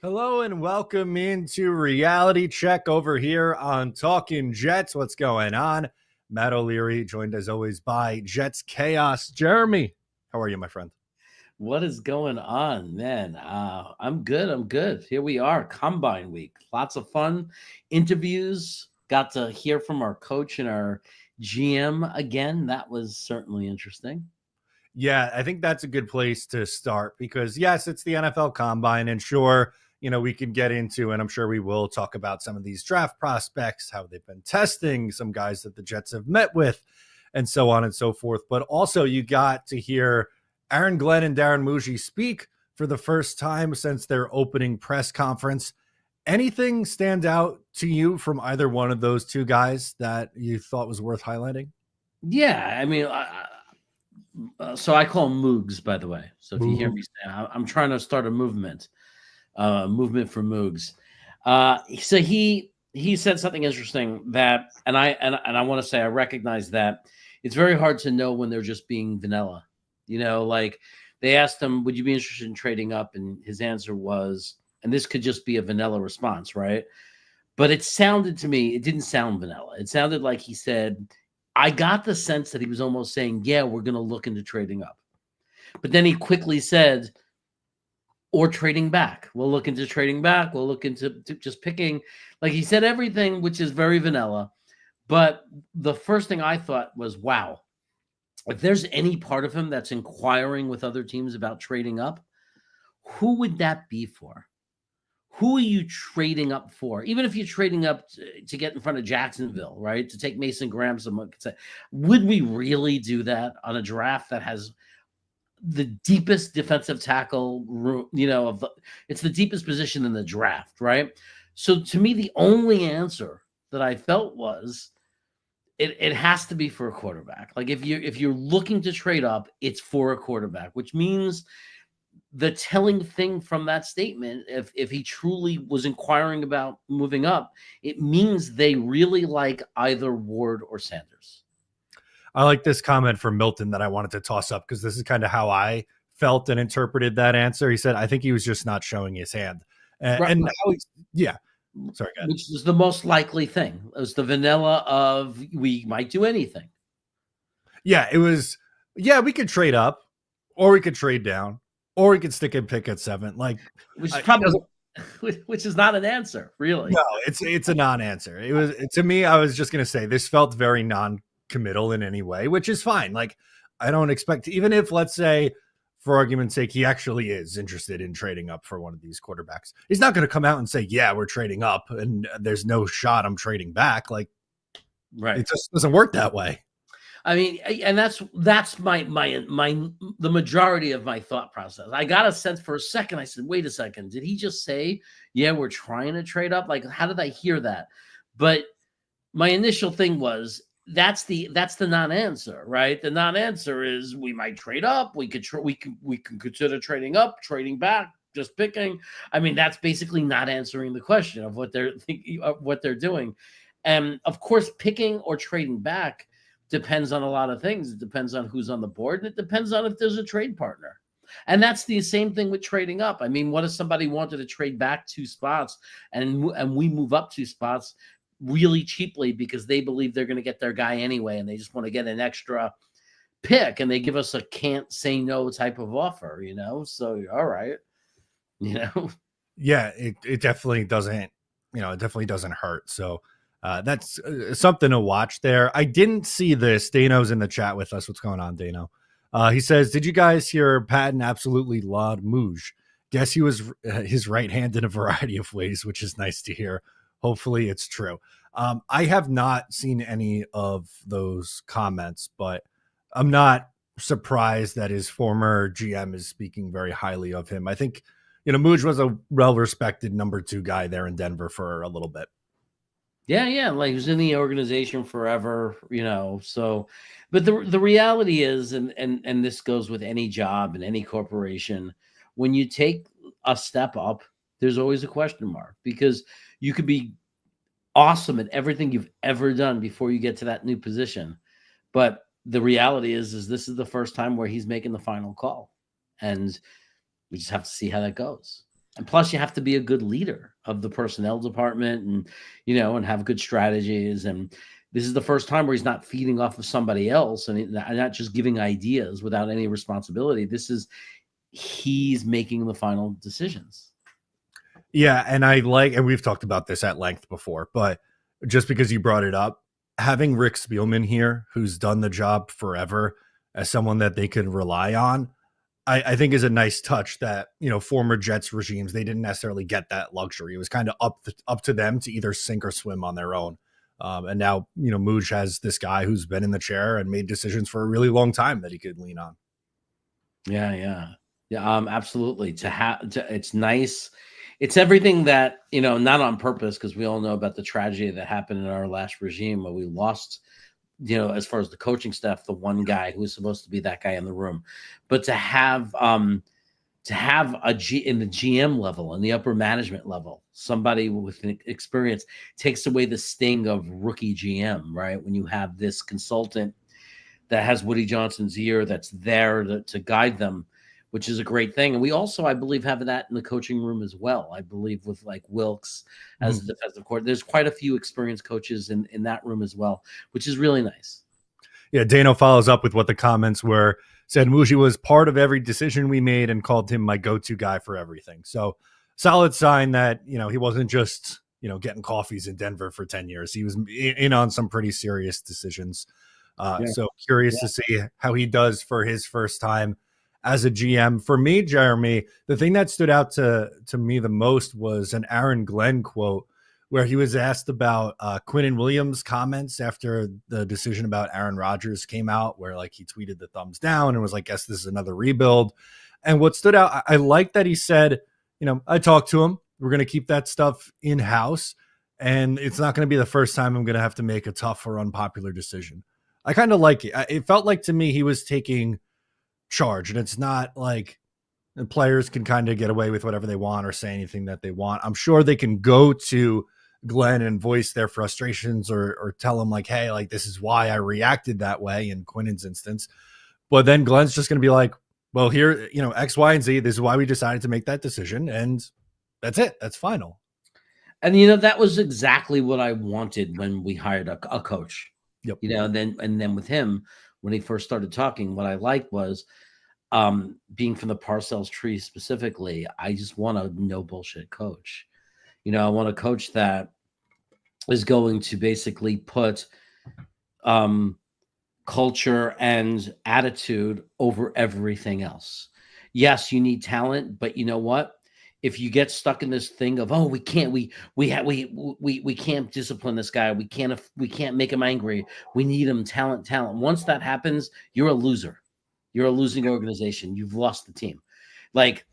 Hello and welcome into Reality Check over here on Talking Jets. What's going on? Matt O'Leary, joined as always by Jets Chaos. Jeremy, how are you, my friend? What is going on, man? I'm good. I'm good. Here we are, Combine Week. Lots of fun interviews. Got to hear from our coach and our GM again. That was certainly interesting. Yeah, I think that's a good place to start because, yes, it's the NFL Combine, and sure, we can get into, and I'm sure we will talk about some of these draft prospects, how they've been testing, some guys that the Jets have met with, and so on and so forth. But also, you got to hear Aaron Glenn and Darren Muji speak for the first time since their opening press conference. Anything stand out to you from either one of those two guys that you thought was worth highlighting? Yeah, I mean, so I call him Moogs, by the way. So if you hear me say, I'm trying to start a movement for Moogs. So he said something interesting that, and I want to say I recognize that it's very hard to know when they're just being vanilla. Like they asked him, would you be interested in trading up? And his answer was, and this could just be a vanilla response, right? But it sounded to me, it didn't sound vanilla. It sounded like he said, I got the sense that he was almost saying, yeah, we're going to look into trading up. But then he quickly said, or trading back. We'll look into trading back. We'll look into just picking. Like he said everything, which is very vanilla. But the first thing I thought was, wow, if there's any part of him that's inquiring with other teams about trading up, who would that be for? Who are you trading up for? Even if you're trading up to get in front of Jacksonville, right? To take Mason Graham, someone could say, would we really do that on a draft that has the deepest defensive tackle, it's the deepest position in the draft, right? So to me, the only answer that I felt was it has to be for a quarterback. Like if you're looking to trade up, it's for a quarterback, which means the telling thing from that statement, if he truly was inquiring about moving up, it means they really like either Ward or Sanders. I like this comment from Milton that I wanted to toss up because this is kind of how I felt and interpreted that answer. He said, I think he was just not showing his hand. And now yeah. Sorry, go ahead. Which is the most likely thing. It was the vanilla of we might do anything. Yeah, it was, yeah, we could trade up or we could trade down or we could stick and pick at 7. Like, which is probably which is not an answer, really. No, it's a non-answer. It was, to me, I was just going to say this felt very non-committal in any way, which is fine. Like, I don't expect, even if, let's say, for argument's sake, he actually is interested in trading up for one of these quarterbacks, he's not going to come out and say, yeah, we're trading up and there's no shot I'm trading back. Like, right. It just doesn't work that way. I mean, and that's my the majority of my thought process. I got a sense for a second. I said, wait a second. Did he just say, yeah, we're trying to trade up? Like, how did I hear that? But my initial thing was, that's the non-answer, right? The non-answer is we might trade up. We can consider trading up, trading back, just picking. I mean, that's basically not answering the question of what they're thinking, of what they're doing. And of course, picking or trading back depends on a lot of things. It depends on who's on the board, and it depends on if there's a trade partner. And that's the same thing with trading up. I mean, what if somebody wanted to trade back 2 spots and we move up 2 spots really cheaply because they believe they're going to get their guy anyway, and they just want to get an extra pick, and they give us a can't say no type of offer, So, all right, Yeah, it definitely doesn't, it definitely doesn't hurt. So that's something to watch there. I didn't see this. Dano's in the chat with us. What's going on, Dano? He says, did you guys hear Patton absolutely laud Muj? Guess he was his right hand in a variety of ways, which is nice to hear. Hopefully it's true. I have not seen any of those comments, but I'm not surprised that his former GM is speaking very highly of him. I think, Muj was a well-respected number 2 guy there in Denver for a little bit. Yeah, like he was in the organization forever, So, but the reality is, and this goes with any job and any corporation, when you take a step up, there's always a question mark because you could be awesome at everything you've ever done before you get to that new position, but the reality is this is the first time where he's making the final call, and we just have to see how that goes. And plus, you have to be a good leader of the personnel department, and and have good strategies. And this is the first time where he's not feeding off of somebody else and not just giving ideas without any responsibility. He's making the final decisions. Yeah, and and we've talked about this at length before, but just because you brought it up, having Rick Spielman here, who's done the job forever, as someone that they could rely on, I think is a nice touch that, former Jets regimes, they didn't necessarily get that luxury. It was kind of up to them to either sink or swim on their own. And now, Mooj has this guy who's been in the chair and made decisions for a really long time that he could lean on. Yeah. Absolutely. It's nice. It's everything that, not on purpose, because we all know about the tragedy that happened in our last regime where we lost, as far as the coaching staff, the one guy who was supposed to be that guy in the room. But to have in the GM level and the upper management level, somebody with an experience takes away the sting of rookie GM, right? When you have this consultant that has Woody Johnson's ear, that's there to guide them, which is a great thing. And we also, I believe, have that in the coaching room as well. I believe with like Wilkes as the defensive coordinator, there's quite a few experienced coaches in that room as well, which is really nice. Yeah, Dano follows up with what the comments were. Said Muji was part of every decision we made and called him my go-to guy for everything. So solid sign that, he wasn't just, getting coffees in Denver for 10 years. He was in on some pretty serious decisions. So curious to see how he does for his first time as a GM. For me, Jeremy, the thing that stood out to me the most was an Aaron Glenn quote where he was asked about Quinnen Williams' comments after the decision about Aaron Rodgers came out, where like he tweeted the thumbs down and was like, guess this is another rebuild. And what stood out, I like that he said, I talked to him. We're going to keep that stuff in-house, and it's not going to be the first time I'm going to have to make a tough or unpopular decision. I kind of like it. It felt like to me he was taking charge, and it's not like the players can kind of get away with whatever they want or say anything that they want. I'm sure they can go to Glenn and voice their frustrations or tell him like, hey, like this is why I reacted that way in Quinnen's instance. But then Glenn's just going to be like, well, here, X, Y, and Z, this is why we decided to make that decision. And that's it. That's final. And, that was exactly what I wanted when we hired a coach. Yep. And then with him, when he first started talking, what I liked was being from the Parcells tree specifically, I just want a no bullshit coach. I want a coach that is going to basically put culture and attitude over everything else. Yes, you need talent, but you know what? If you get stuck in this thing of, we can't discipline this guy, we can't make him angry, we need him talent. Once that happens, you're a loser. You're a losing organization. You've lost the team. Like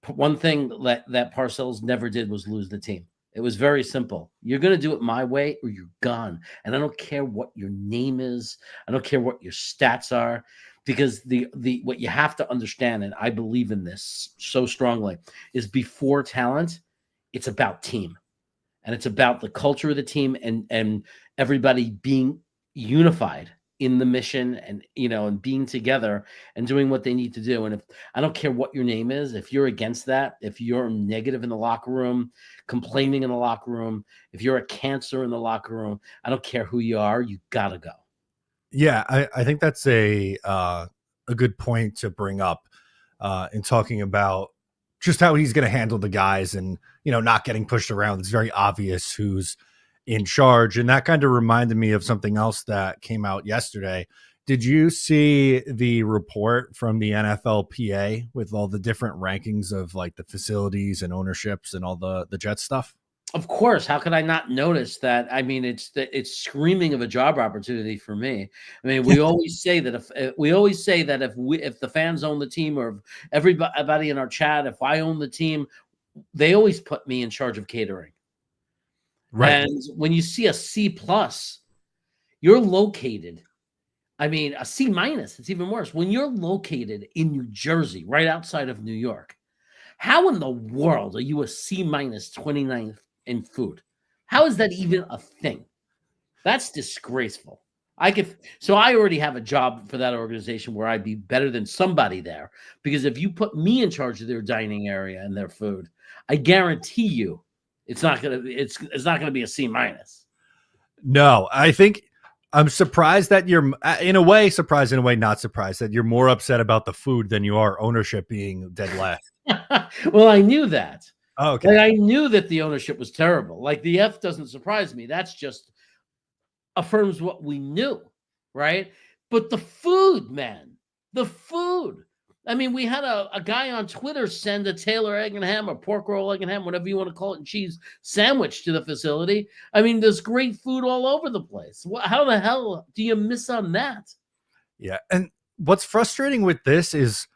one thing that Parcells never did was lose the team. It was very simple. You're going to do it my way or you're gone. And I don't care what your name is. I don't care what your stats are, because the what you have to understand, and I believe in this so strongly, is before talent, it's about team. And it's about the culture of the team and everybody being unified in the mission and being together and doing what they need to do. And if I don't care what your name is, if you're against that, if you're negative in the locker room, complaining in the locker room, if you're a cancer in the locker room, I don't care who you are, you gotta go. Yeah, I think that's a good point to bring up in talking about just how he's going to handle the guys and, not getting pushed around. It's very obvious who's in charge. And that kind of reminded me of something else that came out yesterday. Did you see the report from the NFLPA with all the different rankings of like the facilities and ownerships and all the Jets stuff? Of course. How could I not notice that? I mean, it's screaming of a job opportunity for me. I mean, we always say that if the fans own the team, or if everybody in our chat, if I own the team, they always put me in charge of catering. Right. And when you see a C+, you're located. I mean, a C-, it's even worse. When you're located in New Jersey, right outside of New York, how in the world are you a C- 29th in food? How is that even a thing? That's disgraceful. So I already have a job for that organization where I'd be better than somebody there, because if you put me in charge of their dining area and their food, I guarantee you it's not gonna be a C minus. No, I think I'm surprised that you're in a way surprised, in a way not surprised that you're more upset about the food than you are ownership being dead last. Well, I knew that. Oh, okay. Like, I knew that the ownership was terrible. Like, the F doesn't surprise me. That's just affirms what we knew, right? But the food, man, the food. I mean, we had a guy on Twitter send a Taylor egg and ham, or pork roll, egg and ham, whatever you want to call it, and cheese sandwich to the facility. I mean, there's great food all over the place. How the hell do you miss on that? Yeah. And what's frustrating with this is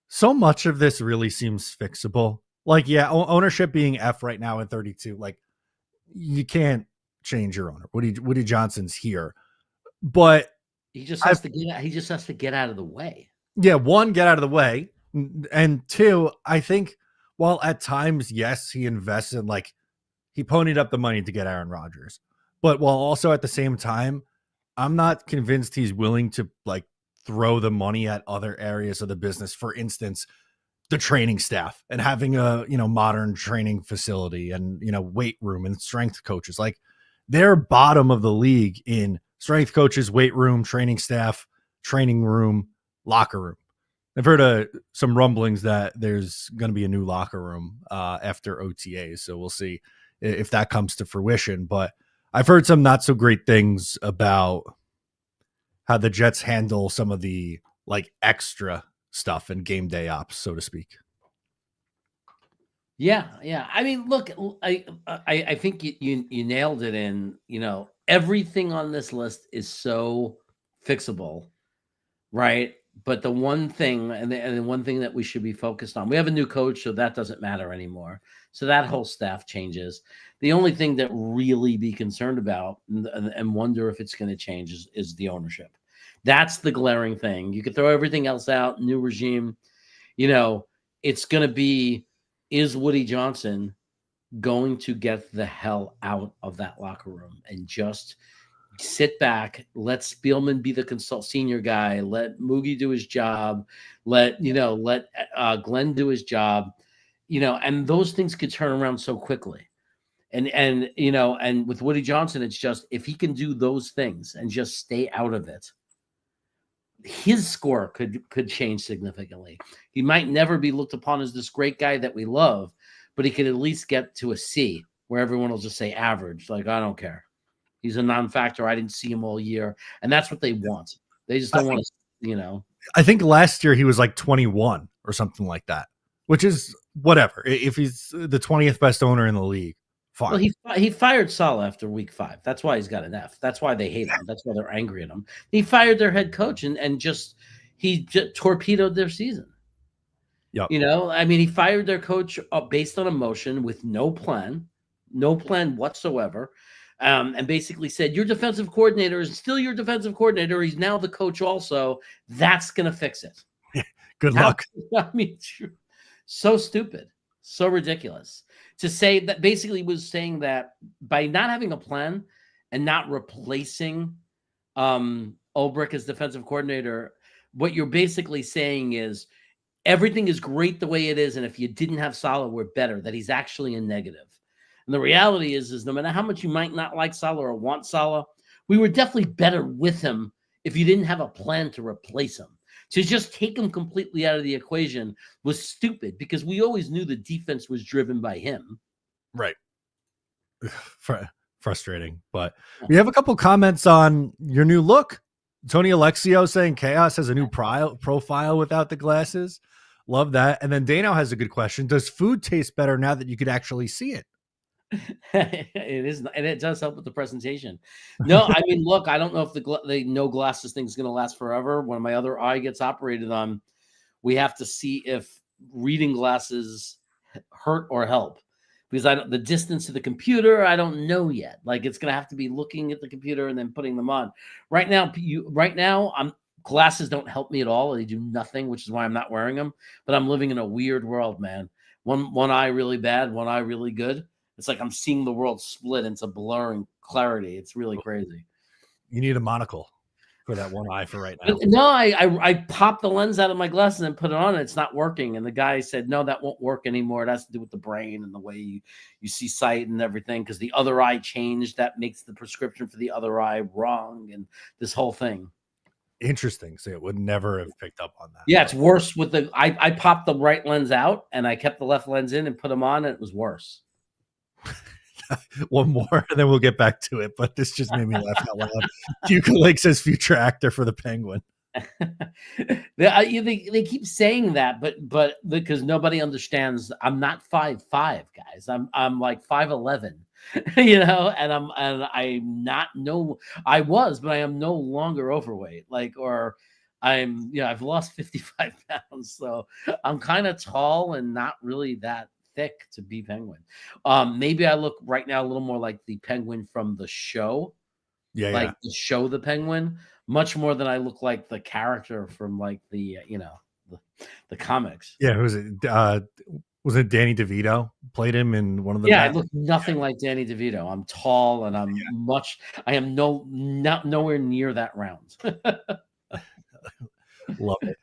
so much of this really seems fixable. Like, yeah, ownership being F right now at 32, like, you can't change your owner. Woody Johnson's here. But he just has to get out of the way. Yeah, one, get out of the way. And two, I think while at times, yes, he invested, like, he ponied up the money to get Aaron Rodgers. But while also at the same time, I'm not convinced he's willing to, like, throw the money at other areas of the business. For instance, the training staff and having a, modern training facility and, weight room and strength coaches. Like, they're bottom of the league in strength coaches, weight room, training staff, training room, locker room. I've heard some rumblings that there's going to be a new locker room after OTAs. So we'll see if that comes to fruition. But I've heard some not so great things about how the Jets handle some of the, like, extra stuff and game day ops, so to speak. Yeah. I mean, look, I think you nailed it in, everything on this list is so fixable, right? But the one thing, and the one thing that we should be focused on, we have a new coach, so that doesn't matter anymore. So that whole staff changes. The only thing that really be concerned about and wonder if it's going to change is the ownership. That's the glaring thing. You could throw everything else out, new regime, it's going to be, is Woody Johnson going to get the hell out of that locker room and just sit back, let Spielman be the senior guy, let Moogie do his job, let Glenn do his job, and those things could turn around so quickly. And with Woody Johnson, it's just, if he can do those things and just stay out of it, his score could change significantly. He might never be looked upon as this great guy that we love, but he could at least get to a C where everyone will just say average. Like, I don't care. He's a non-factor. I didn't see him all year. And that's what they want. They just don't want to, I think last year he was like 21 or something like that, which is whatever. If he's the 20th best owner in the league, fine. Well, he fired Saleh after week 5. That's why he's got an F. That's why they hate him. That's why they're angry at him. He fired their head coach and just torpedoed their season. Yep. I mean, he fired their coach based on emotion with no plan whatsoever. And basically said, your defensive coordinator is still your defensive coordinator. He's now the coach also. That's going to fix it. Good luck. I mean, so stupid, so ridiculous. To say that, basically was saying that by not having a plan and not replacing Ulbrich as defensive coordinator, what you're basically saying is everything is great the way it is. And if you didn't have Saleh, we're better, that he's actually a negative. And the reality is no matter how much you might not like Saleh or want Saleh, we were definitely better with him if you didn't have a plan to replace him. To just take him completely out of the equation was stupid, because we always knew the defense was driven by him. Right. Frustrating. But we have a couple comments on your new look. Tony Alexio saying Chaos has a new profile without the glasses. Love that. And then Dano has a good question. Does food taste better now that you could actually see it? It is, and it does help with the presentation. No, I mean, look, I don't know if the no glasses thing is going to last forever. When my other eye gets operated on, we have to see if reading glasses hurt or help, because the distance to the computer, I don't know yet. Like, it's going to have to be looking at the computer and then putting them on. Right now, glasses don't help me at all. They do nothing, which is why I'm not wearing them. But I'm living in a weird world, man. One eye really bad, one eye really good. It's like I'm seeing the world split into blurring clarity. It's really crazy. You need a monocle. for that one eye for right now. No, I popped the lens out of my glasses and put it on, and it's not working. And the guy said, no, that won't work anymore. It has to do with the brain and the way you see sight and everything, because the other eye changed. That makes the prescription for the other eye wrong, and this whole thing. Interesting. So it would never have picked up on that. Yeah, it's worse with the I popped the right lens out and I kept the left lens in and put them on, and it was worse. One more, and then we'll get back to it. But this just made me laugh out loud. 𝐒𝐿𝐽 says future actor for the Penguin. They keep saying that, but because nobody understands, I'm not 5'5", guys. I'm like 5'11", and I'm not I was, but I am no longer overweight. I've lost 55 pounds, so I'm kind of tall and not really that thick to be Penguin. Maybe I look right now a little more like the Penguin from the show. The show The Penguin, much more than I look like the character from like the comics. Yeah, who was it? Was it Danny DeVito played him in one of the? Yeah, I look nothing like Danny DeVito. I'm tall and I am nowhere near that round. Love it.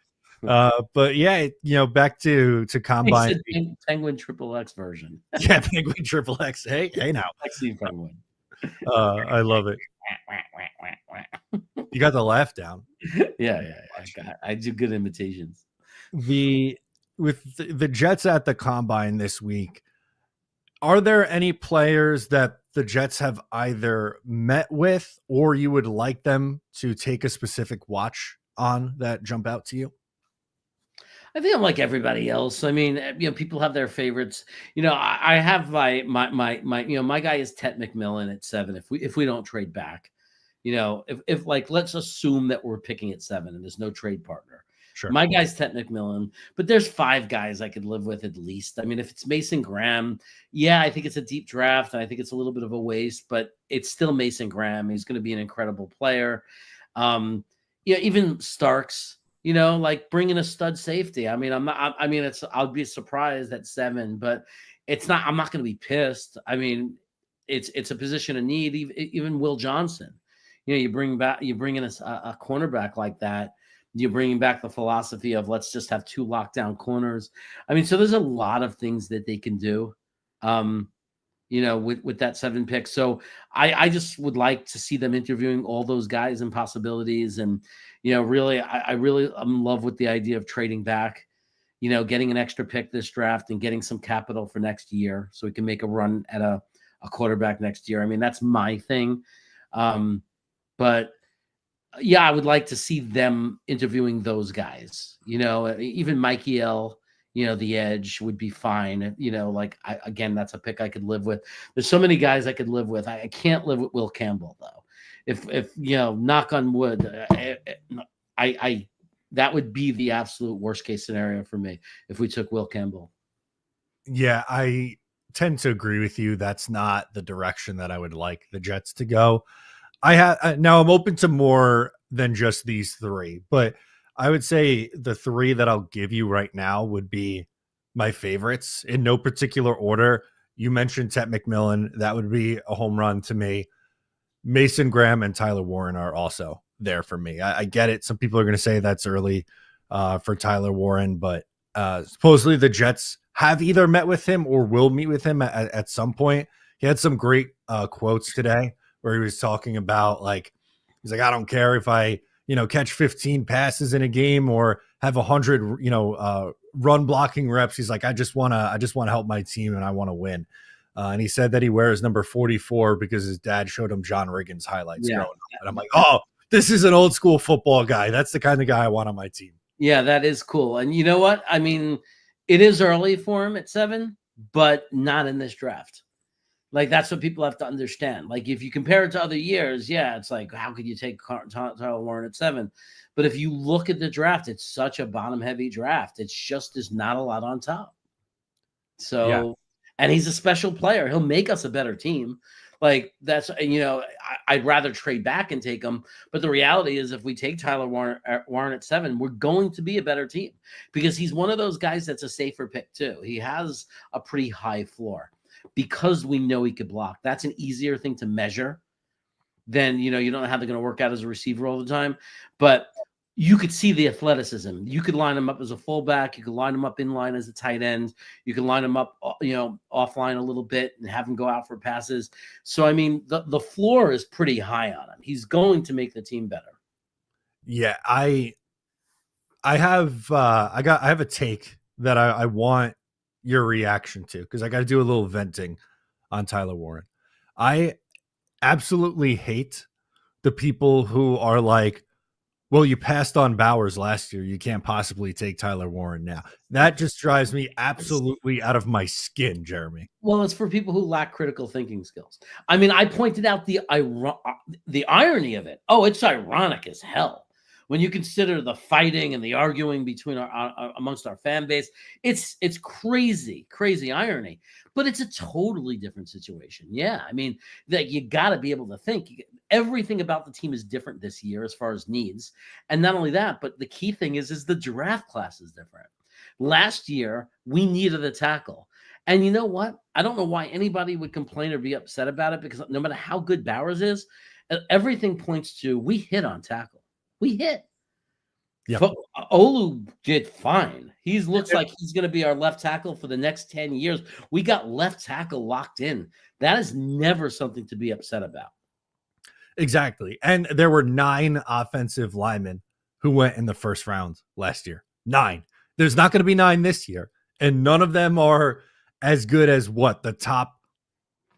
But yeah, back to combine. Penguin XXX version. Yeah, Penguin XXX. Hey now. Sexy Penguin. I love it. You got the laugh down. Yeah. I do good imitations. With the Jets at the combine this week, are there any players that the Jets have either met with or you would like them to take a specific watch on that jump out to you? I think I'm like everybody else. I mean, people have their favorites. I have my guy is Tet McMillan at 7. If we don't trade back, if let's assume that we're picking at 7 and there's no trade partner. Sure. My guy's Tet McMillan, but there's 5 guys I could live with at least. I mean, if it's Mason Graham, yeah, I think it's a deep draft, and I think it's a little bit of a waste, but it's still Mason Graham. He's going to be an incredible player. Even Starks, bring in a stud safety. I mean, I'll be surprised at 7, but it's not. I'm not going to be pissed. I mean, it's a position of need. Even Will Johnson, you bring in a cornerback like that. You're bringing back the philosophy of let's just have 2 lockdown corners. I mean, so there's a lot of things that they can do, with that 7 pick. So I just would like to see them interviewing all those guys and possibilities. And, really, I'm in love with the idea of trading back, getting an extra pick this draft and getting some capital for next year so we can make a run at a quarterback next year. I mean, that's my thing. But yeah, I would like to see them interviewing those guys, even Mikey L, the edge would be fine. Again, that's a pick I could live with. There's so many guys I could live with. I can't live with Will Campbell though. If knock on wood, that would be the absolute worst case scenario for me if we took Will Campbell. Yeah, I tend to agree with you. That's not the direction that I would like the Jets to go. Now I'm open to more than just these 3, but I would say the 3 that I'll give you right now would be my favorites in no particular order. You mentioned Tet McMillan. That would be a home run to me. Mason Graham and Tyler Warren are also there for me. I get it. Some people are going to say that's early for Tyler Warren, but supposedly the Jets have either met with him or will meet with him at some point. He had some great quotes today where he was talking about he's like, I don't care if I, catch 15 passes in a game or have 100, run blocking reps. He's like, I just want to help my team and I want to win. And he said that he wears number 44 because his dad showed him John Riggins highlights growing up. And I'm like, oh, this is an old school football guy. That's the kind of guy I want on my team. Yeah, that is cool. And you know what? I mean, it is early for him at 7, but not in this draft. That's what people have to understand. If you compare it to other years, yeah, it's like, how could you take Tyler Warren at 7? But if you look at the draft, it's such a bottom-heavy draft. It's just there's not a lot on top. So, yeah. And he's a special player. He'll make us a better team. That's, I'd rather trade back and take him. But the reality is if we take Tyler Warren at 7, we're going to be a better team because he's one of those guys that's a safer pick too. He has a pretty high floor. Because we know he could block. That's an easier thing to measure then you don't know how they're going to work out as a receiver all the time. But you could see the athleticism. You could line him up as a fullback. You could line him up in line as a tight end. You can line him up, offline a little bit and have him go out for passes. So, I mean, the floor is pretty high on him. He's going to make the team better. Yeah, I have a take that I want your reaction to, because I got to do a little venting on Tyler Warren. I absolutely hate the people who are like, well, you passed on Bowers last year, you can't possibly take Tyler Warren now. That just drives me absolutely out of my skin, Jeremy. Well, it's for people who lack critical thinking skills. I mean, I pointed out the irony of it. Oh, it's ironic as hell when you consider the fighting and the arguing between amongst our fan base. It's crazy irony, but it's a totally different situation. Yeah, I mean, that you got to be able to think. Everything about the team is different this year as far as needs, and not only that, but the key thing is the draft class is different. Last year, we needed a tackle. And you know what? I don't know why anybody would complain or be upset about it, because no matter how good Bowers is, everything points to we hit on tackle. We hit. Yeah. Olu did fine. He looks like he's going to be our left tackle for the next 10 years. We got left tackle locked in. That is never something to be upset about. Exactly. And there were 9 offensive linemen who went in the first round last year. 9. There's not going to be 9 this year. And none of them are as good as the top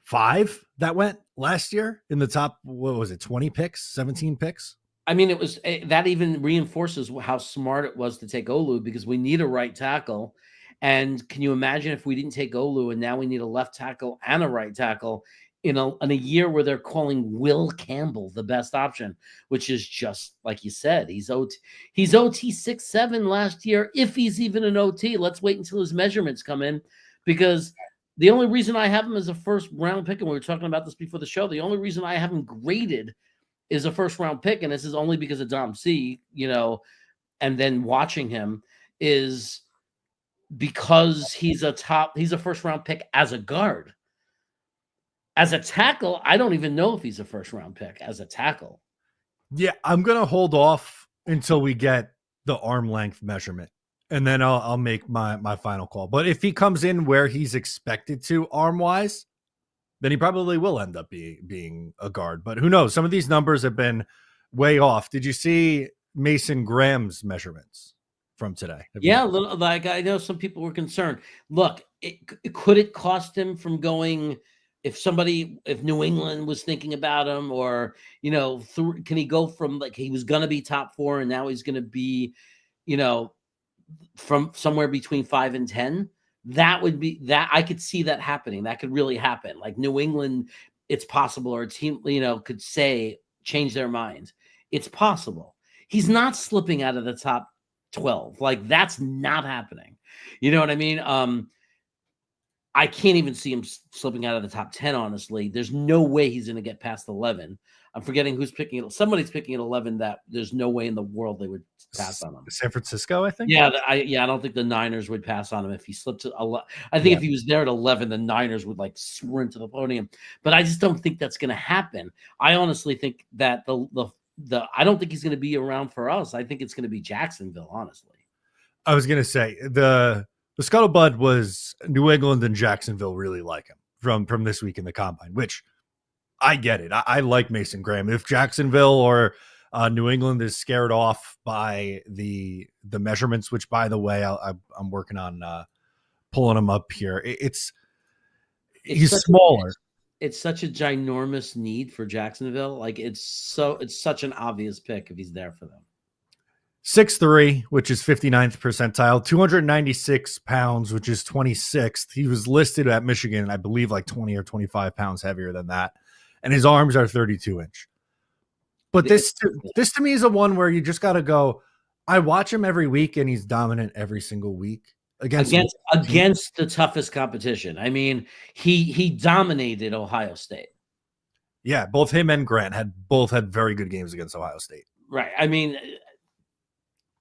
5 that went last year in the top, 20 picks, 17 picks? I mean, it was that even reinforces how smart it was to take Olu, because we need a right tackle. And can you imagine if we didn't take Olu and now we need a left tackle and a right tackle in a year where they're calling Will Campbell the best option, which is just like you said, he's OT 6'7" last year. If he's even an OT, let's wait until his measurements come in, because the only reason I have him as a first round pick, and we were talking about this before the show, the only reason I have him graded is a first round pick, and this is only because of Dom C, and then watching him is because he's a first round pick as a guard. As a tackle, I don't even know if he's a first round pick as a tackle. Yeah, I'm going to hold off until we get the arm length measurement, and then I'll make my final call. But if he comes in where he's expected to arm wise, then he probably will end up being a guard. But who knows? Some of these numbers have been way off. Did you see Mason Graham's measurements from today? Yeah, like I know some people were concerned. Look, could it cost him from going? If New England was thinking about him, or, can he go from like he was going to be top 4 and now he's going to be, from somewhere between 5 and 10? That would be that. I could see that happening. That could really happen. Like New England, it's possible, or a team, could change their mind. It's possible. He's not slipping out of the top 12. Like, that's not happening. You know what I mean? I can't even see him slipping out of the top 10, honestly. There's no way he's going to get past 11. I'm forgetting who's picking it. Somebody's picking at 11 that there's no way in the world they would pass on him. San Francisco, I think? Yeah, I don't think the Niners would pass on him if he slipped to 11. I think if he was there at 11, the Niners would sprint to the podium. But I just don't think that's going to happen. I honestly think that I don't think he's going to be around for us. I think it's going to be Jacksonville, honestly. I was going to say the scuttlebutt was New England and Jacksonville really like him from this week in the combine, which I get it. I like Mason Graham. If Jacksonville or New England is scared off by the measurements, which, by the way, I'm working on pulling them up here. He's smaller. It's such a ginormous need for Jacksonville. Like, it's such an obvious pick if he's there for them. 6'3", which is 59th percentile, 296 pounds, which is 26th. He was listed at Michigan, I believe, like 20 or 25 pounds heavier than that. And his arms are 32-inch. But this to me is a one where you just got to go, I watch him every week, and he's dominant every single week against the toughest competition. I mean, he dominated Ohio State. Yeah, both him and Grant had very good games against Ohio State. Right. I mean,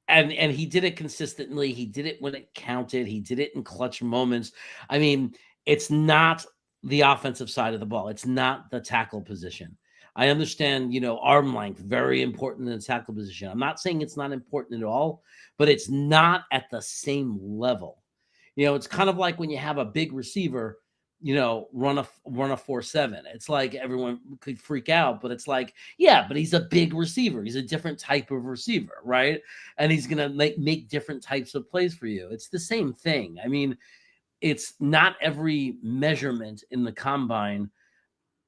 and he did it consistently. He did it when it counted. He did it in clutch moments. I mean, it's not the offensive side of the ball. It's not the tackle position. I understand, arm length, very important in the tackle position. I'm not saying it's not important at all, but it's not at the same level. It's kind of like when you have a big receiver, run a 4.7. It's like everyone could freak out, but it's like, yeah, but he's a big receiver. He's a different type of receiver, right? And he's gonna make different types of plays for you. It's the same thing. I mean, it's not every measurement in the combine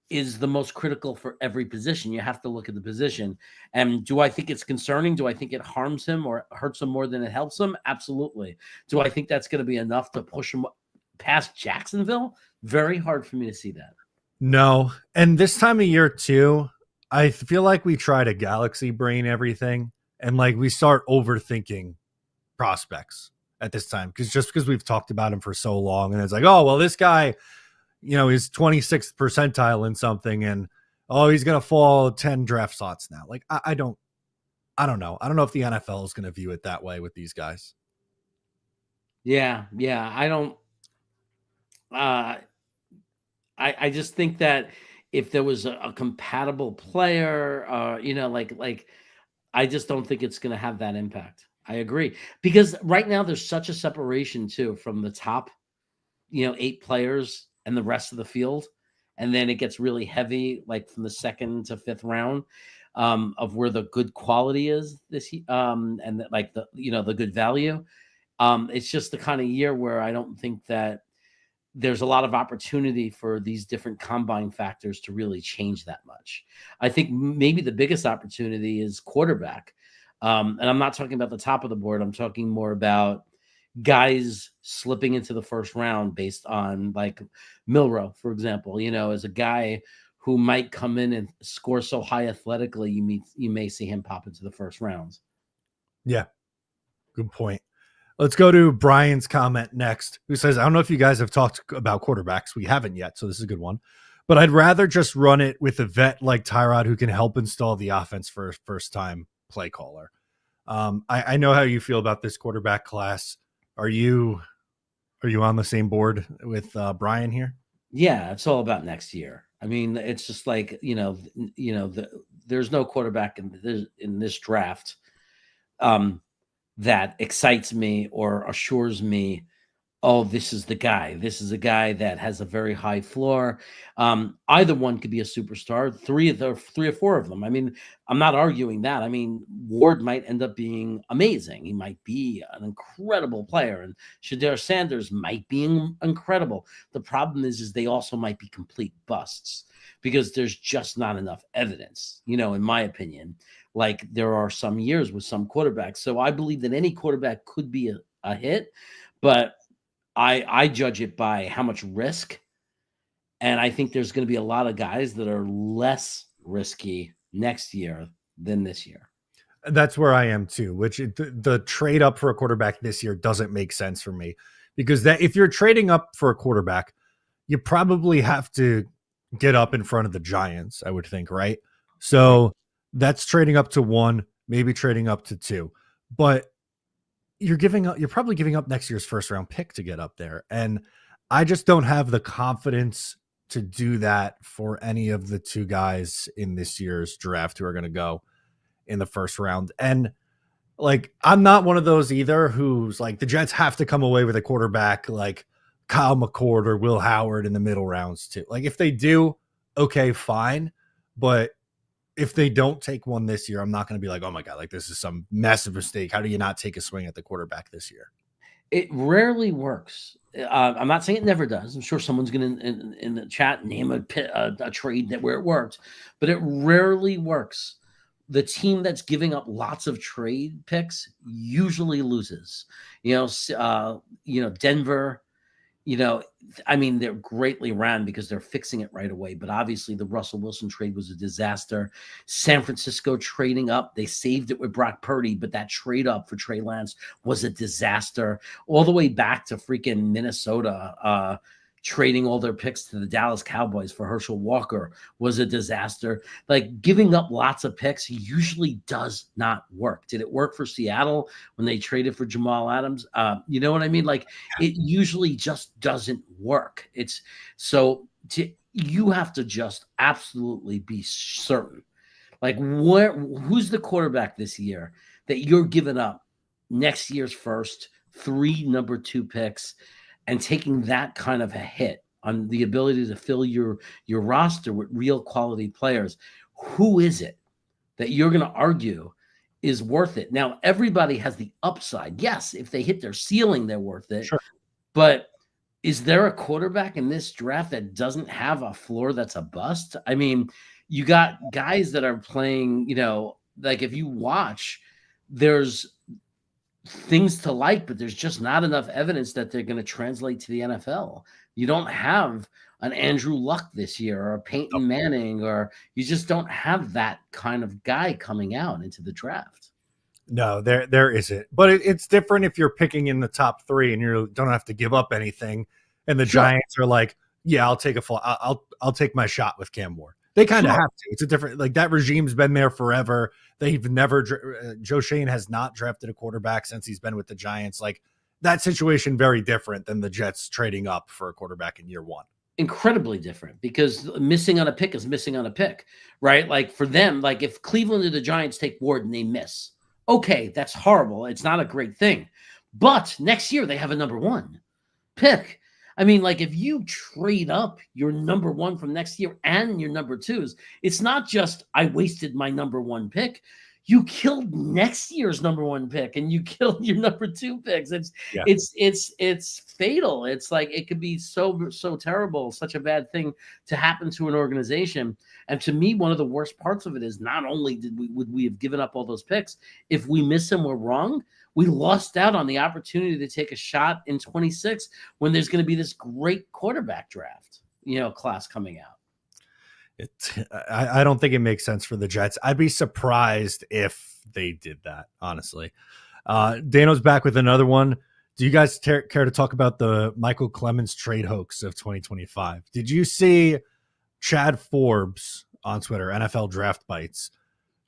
is the most critical for every position. You have to look at the position. And do I think it's concerning? Do I think it harms him or hurts him more than it helps him? Absolutely. Do I think that's going to be enough to push him past Jacksonville? Very hard for me to see that. No. And this time of year too, I feel like we try to galaxy brain everything and like we start overthinking prospects at this time because we've talked about him for so long and it's like, oh, well, this guy, is 26th percentile in something and he's going to fall 10 draft slots now. Like, I don't know. I don't know if the NFL is going to view it that way with these guys. Yeah. I don't, I just think that if there was a compatible player, I just don't think it's going to have that impact. I agree. Because right now there's such a separation too from the top, 8 players and the rest of the field. And then it gets really heavy, like from the 2nd to 5th round of where the good quality is and like the good value. It's just the kind of year where I don't think that there's a lot of opportunity for these different combine factors to really change that much. I think maybe the biggest opportunity is quarterback. And I'm not talking about the top of the board. I'm talking more about guys slipping into the first round based on like 𝐒𝐿𝐴, for example, as a guy who might come in and score so high athletically, you may see him pop into the first rounds. Yeah, good point. Let's go to Brian's comment next, who says, I don't know if you guys have talked about quarterbacks. We haven't yet, so this is a good one. But I'd rather just run it with a vet like Tyrod who can help install the offense for a first-time play caller. I know how you feel about this quarterback class. Are you on the same board with Brian here? Yeah, it's all about next year. I mean, it's just like, there's no quarterback in this draft that excites me or assures me, oh, this is the guy. This is a guy that has a very high floor. Either one could be a superstar. 3 or 4 of them. I mean, I'm not arguing that. I mean, Ward might end up being amazing. He might be an incredible player, and Shedeur Sanders might be incredible. The problem is they also might be complete busts because there's just not enough evidence, in my opinion, like there are some years with some quarterbacks. So I believe that any quarterback could be a hit, but I judge it by how much risk. And I think there's going to be a lot of guys that are less risky next year than this year. That's where I am too, which the trade up for a quarterback this year doesn't make sense for me because that if you're trading up for a quarterback, you probably have to get up in front of the Giants, I would think, right? So that's trading up to 1, maybe trading up to 2. But you're probably giving up next year's first round pick to get up there. And I just don't have the confidence to do that for any of the 2 guys in this year's draft who are going to go in the first round. And like, I'm not one of those either who's like the Jets have to come away with a quarterback like Kyle McCord or Will Howard in the middle rounds too. Like if they do, okay, fine. But if they don't take one this year, I'm not going to be like, oh my God, like this is some massive mistake. How do you not take a swing at the quarterback this year? It rarely works. I'm not saying it never does. I'm sure someone's going to in the chat name a trade where it worked, but it rarely works. The team that's giving up lots of trade picks usually loses. Denver. I mean, they're greatly ran because they're fixing it right away. But obviously, the Russell Wilson trade was a disaster. San Francisco trading up, they saved it with Brock Purdy, but that trade up for Trey Lance was a disaster. All the way back to freaking Minnesota, trading all their picks to the Dallas Cowboys for Herschel Walker was a disaster. Like giving up lots of picks usually does not work. Did it work for Seattle when they traded for Jamal Adams? You know what I mean? Like it usually just doesn't work. It's so you have to just absolutely be certain. Like, who's the quarterback this year that you're giving up next year's first, 3 number 2 picks, and taking that kind of a hit on the ability to fill your roster with real quality players? Who is it that you're going to argue is worth it? Now, everybody has the upside. Yes, if they hit their ceiling, they're worth it. Sure. But is there a quarterback in this draft that doesn't have a floor that's a bust? I mean, you got guys that are playing, like if you watch, there's things to like, but there's just not enough evidence that they're going to translate to the NFL. You don't have an Andrew Luck this year or a Peyton Manning, or you just don't have that kind of guy coming out into the draft. No, there isn't. But it's different if you're picking in the top 3 and you don't have to give up anything. And the Giants are like, yeah, I'll take I'll take my shot with Cam Ward. They kind of have to. It's a different, like, that regime's been there forever. They've never, Joe Schoen has not drafted a quarterback since he's been with the Giants. Like, that situation, very different than the Jets trading up for a quarterback in year 1. Incredibly different, because missing on a pick is missing on a pick, right? Like, for them, like if Cleveland or the Giants take Ward and they miss, okay, that's horrible. It's not a great thing. But next year they have a number 1 pick. I mean, like, if you trade up your number 1 from next year and your number 2s, it's not just I wasted my number 1 pick. You killed next year's number 1 pick and you killed your number 2 picks. It's fatal. It's like, it could be so terrible, such a bad thing to happen to an organization. And to me, one of the worst parts of it is not only would we have given up all those picks, if we miss them, we're wrong. We lost out on the opportunity to take a shot in 26 when there's going to be this great quarterback draft, class coming out. I don't think it makes sense for the Jets. I'd be surprised if they did that, honestly. Dano's back with another one. Do you guys care to talk about the Michael Clemens trade hoax of 2025? Did you see Chad Forbes on Twitter, NFL Draft Bites,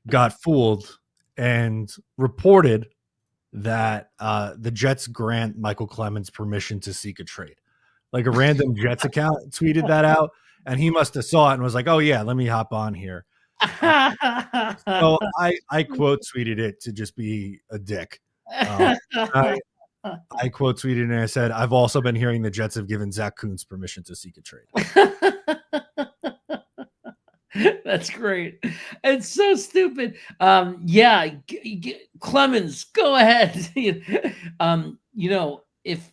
got fooled and reported that the Jets grant Michael Clemens permission to seek a trade? Like, a random Jets account tweeted that out, and he must have saw it and was like, oh yeah, let me hop on here. So I quote tweeted it to just be a dick. I quote tweeted and I said, I've also been hearing the Jets have given Zach Kuntz permission to seek a trade. That's great. It's so stupid. Clemens, go ahead. If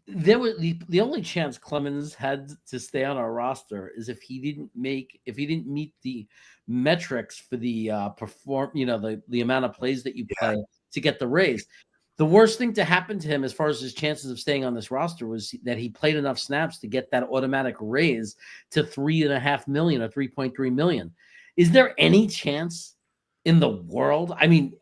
there was the only chance Clemens had to stay on our roster is if he didn't meet the metrics for the the amount of plays that you play to get the raise. The worst thing to happen to him as far as his chances of staying on this roster was that he played enough snaps to get that automatic raise to $3.5 million or $3.3 million. Is there any chance in the world, I mean,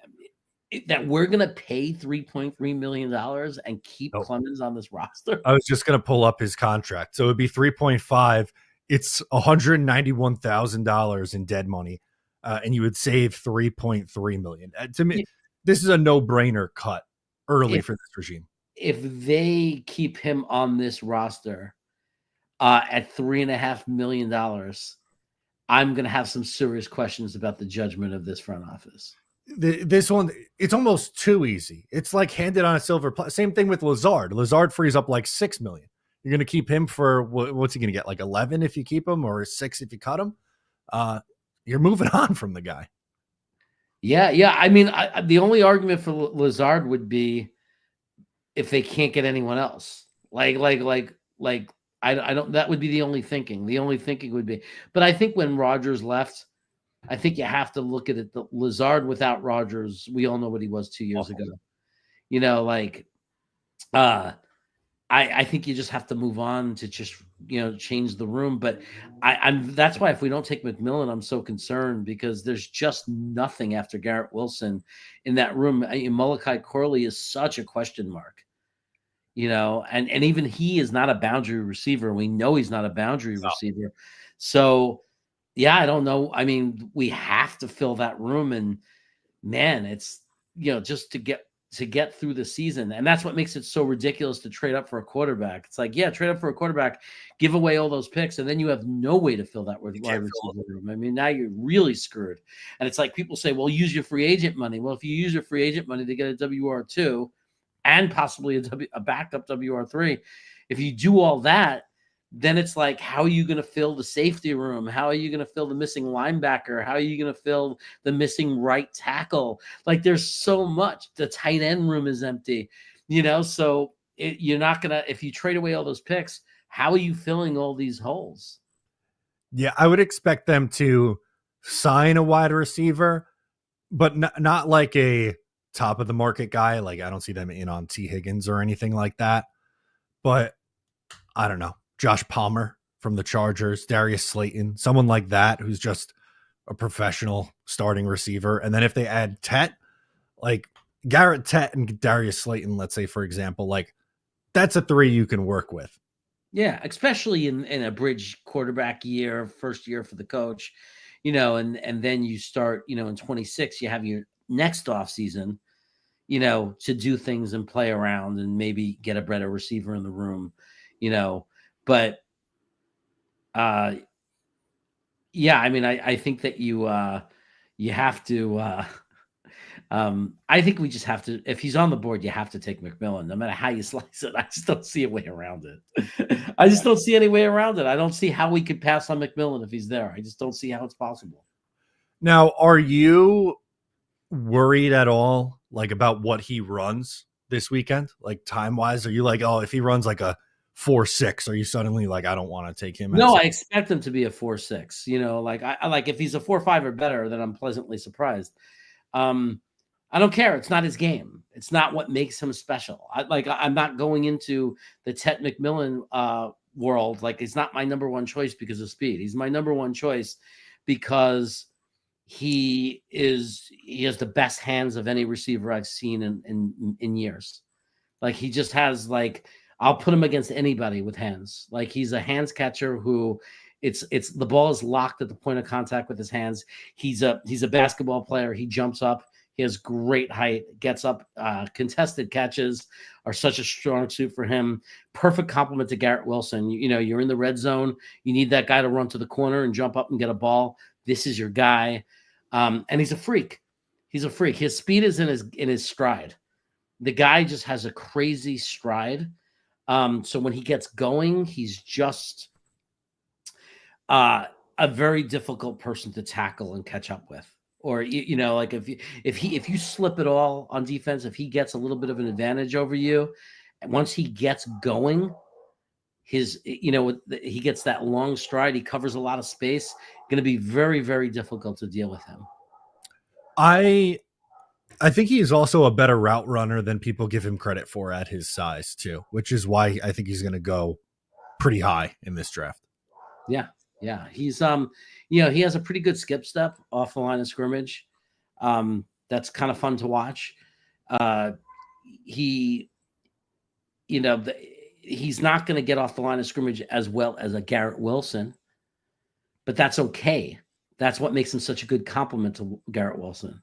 that we're going to pay $3.3 million and keep Clemens on this roster? I was just going to pull up his contract. So it would be 3.5. It's $191,000 in dead money. And you would save $3.3 million. To me, this is a no-brainer cut early for this regime. If they keep him on this roster at $3.5 million, I'm going to have some serious questions about the judgment of this front office. This one, it's almost too easy. It's like handed on a silver plate. Same thing with Lazard. Lazard frees up like $6 million. You're going to keep him for what's he going to get? Like 11 if you keep him, or 6 if you cut him. You're moving on from the guy. Yeah. I mean, the only argument for Lazard would be if they can't get anyone else. I don't. That would be the only thinking. The only thinking would be. But I think when Rodgers left, I think you have to look at it. The Lazard without Rodgers, we all know what he was 2 years ago. I think you just have to move on to just change the room. But that's why if we don't take McMillan, I'm so concerned, because there's just nothing after Garrett Wilson in that room. Malachi Corley is such a question mark, and even he is not a boundary receiver. We know he's not a boundary receiver. So yeah, I don't know. I mean, we have to fill that room, and man, it's just to get to get through the season. And that's what makes it so ridiculous to trade up for a quarterback. It's like, yeah, trade up for a quarterback, give away all those picks, and then you have no way to fill that wide receiver room. I mean, now you're really screwed. And it's like people say, well, use your free agent money. Well, if you use your free agent money to get a WR2 and possibly a backup WR3, if you do all that, then it's like, how are you going to fill the safety room? How are you going to fill the missing linebacker? How are you going to fill the missing right tackle? Like, there's so much. The tight end room is empty, so you're not going to, if you trade away all those picks, how are you filling all these holes? Yeah, I would expect them to sign a wide receiver, but not like a top of the market guy. Like, I don't see them in on T. Higgins or anything like that. But I don't know. Josh Palmer from the Chargers, Darius Slayton, someone like that who's just a professional starting receiver. And then if they add Tet, like Garrett Tet and Darius Slayton, let's say, for example, like that's a three you can work with. Yeah, especially in a bridge quarterback year, first year for the coach, and then you start, in 26, you have your next off season, to do things and play around and maybe get a better receiver in the room, But yeah, I mean, I think that you have to. I think we just have to. If he's on the board, you have to take McMillan, no matter how you slice it. I just don't see a way around it. I just don't see any way around it. I don't see how we could pass on McMillan if he's there. I just don't see how it's possible. Now, are you worried at all, like, about what he runs this weekend, like time wise? Are you like, oh, if he runs like a 4.6, are you suddenly like, I don't want to take him? No, I expect him to be a 4.6. Like I like, if he's a 4.5 or better, then I'm pleasantly surprised. I don't care. It's not his game. It's not what makes him special. I'm not going into the Tet McMillan world. Like, he's not my number one choice because of speed. He's my number one choice because he has the best hands of any receiver I've seen in years. Like, he just has, like, I'll put him against anybody with hands. Like, he's a hands catcher who it's the ball is locked at the point of contact with his hands. He's a basketball player. He jumps up. He has great height, gets up. Contested catches are such a strong suit for him. Perfect complement to Garrett Wilson. You're in the red zone. You need that guy to run to the corner and jump up and get a ball. This is your guy. And he's a freak. He's a freak. His speed is in his stride. The guy just has a crazy stride. So when he gets going, he's just a very difficult person to tackle and catch up with. Or, like, if you slip it all on defense, if he gets a little bit of an advantage over you, once he gets going, he gets that long stride. He covers a lot of space. Going to be very, very difficult to deal with him. I think he's also a better route runner than people give him credit for at his size too, which is why I think he's going to go pretty high in this draft. Yeah. Yeah. He's, he has a pretty good skip step off the line of scrimmage. That's kind of fun to watch. He's not going to get off the line of scrimmage as well as a Garrett Wilson, but that's okay. That's what makes him such a good complement to Garrett Wilson.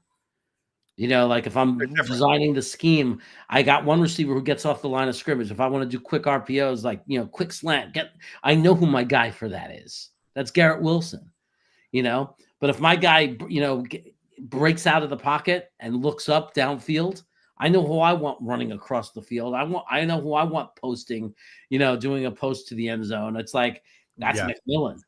Like, if I'm designing the scheme, I got one receiver who gets off the line of scrimmage. If I want to do quick RPOs, like, quick slant, I know who my guy for that is. That's Garrett Wilson, But if my guy, breaks out of the pocket and looks up downfield, I know who I want running across the field. I know who I want posting, doing a post to the end zone. It's like, that's McMillan.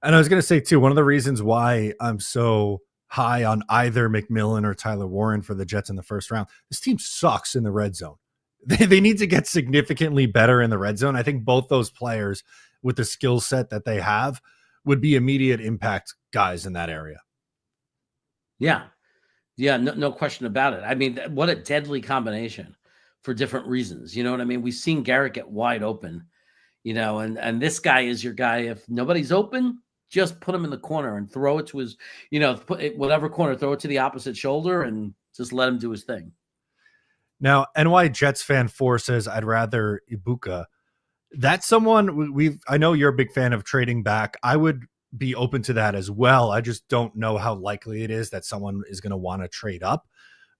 And I was going to say too, one of the reasons why I'm so high on either McMillan or Tyler Warren for the Jets in the first round, this team sucks in the red zone. They need to get significantly better in the red zone. I think both those players with the skill set that they have would be immediate impact guys in that area. Yeah. Yeah. No question about it. I mean, what a deadly combination for different reasons. You know what I mean? We've seen Garrett get wide open, and this guy is your guy. If nobody's open, just put him in the corner and throw it to his, whatever corner, throw it to the opposite shoulder and just let him do his thing. Now, NY Jets fan 4 says, I'd rather Ibuka. That's someone I know you're a big fan of trading back. I would be open to that as well. I just don't know how likely it is that someone is going to want to trade up.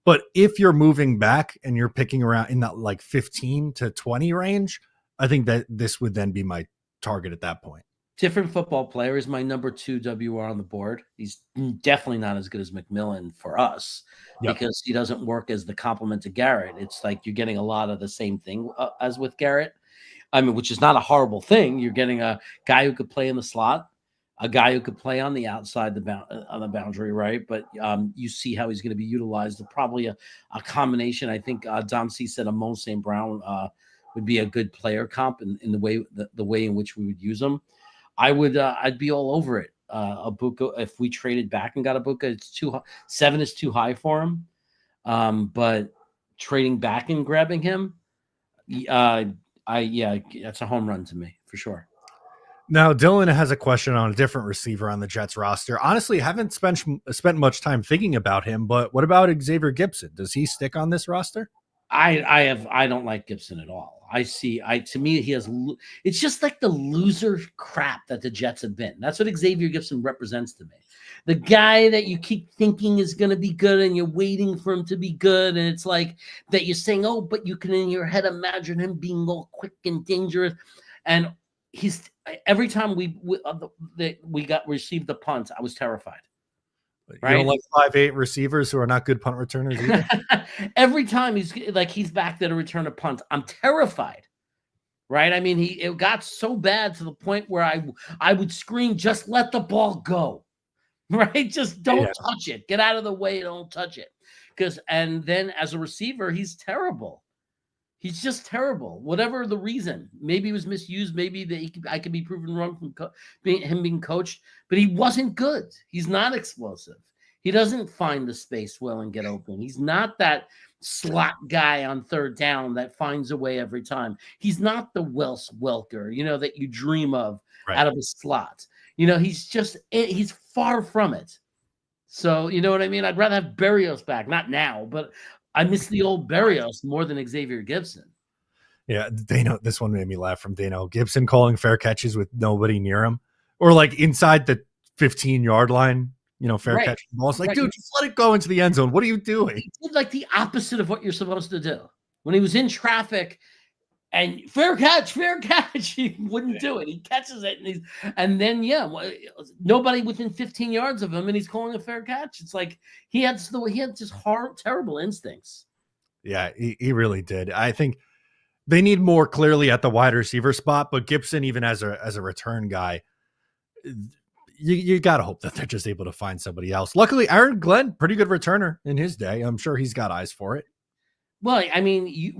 But if you're moving back and you're picking around in that like 15 to 20 range, I think that this would then be my target at that point. Different football player is my number 2 WR on the board. He's definitely not as good as McMillan for us because he doesn't work as the complement to Garrett. It's like you're getting a lot of the same thing as with Garrett. I mean, which is not a horrible thing. You're getting a guy who could play in the slot, a guy who could play on the outside on the boundary, right? But you see how he's going to be utilized. Probably a combination. I think Dom C said Amon St. Brown would be a good player comp in the way in which we would use him. I'd be all over it. Ibuka, if we traded back and got Ibuka, it's 7 is too high for him. But trading back and grabbing him, that's a home run to me for sure. Now, Dylan has a question on a different receiver on the Jets roster. Honestly, haven't spent much time thinking about him, but what about Xavier Gipson? Does he stick on this roster? I don't like Gibson at all. To me, he has, it's just like the loser crap that the Jets have been. That's what Xavier Gipson represents to me. The guy that you keep thinking is going to be good and you're waiting for him to be good. And it's like that you're saying, oh, but you can in your head imagine him being all quick and dangerous. And every time we received the punt, I was terrified. Right? You don't like 5'8" receivers who are not good punt returners either? Every time he's back there to return a punt, I'm terrified. Right? I mean, it got so bad to the point where I would scream, just let the ball go. Right? Just don't touch it. Get out of the way, don't touch it. And then as a receiver, he's terrible. He's just terrible. Whatever the reason. Maybe he was misused. Maybe I could be proven wrong from him being coached. But he wasn't good. He's not explosive. He doesn't find the space well and get open. He's not that slot guy on third down that finds a way every time. He's not the Wes Welker, that you dream of out of a slot. He's far from it. So, you know what I mean? I'd rather have Berrios back. Not now, but I miss the old Berrios more than Xavier Gipson. Yeah, Dano, this one made me laugh from Dano. Gibson calling fair catches with nobody near him. Or like inside the 15-yard line, fair catch balls. Like, dude, just let it go into the end zone. What are you doing? He did like the opposite of what you're supposed to do. When he was in traffic and fair catch, he wouldn't do it. He catches it and then nobody within 15 yards of him and he's calling a fair catch. It's like he had just terrible instincts. Yeah, he really did. I think they need more clearly at the wide receiver spot, but Gibson, even as a return guy, you got to hope that they're just able to find somebody else. Luckily, Aaron Glenn, pretty good returner in his day. I'm sure he's got eyes for it. Well, I mean,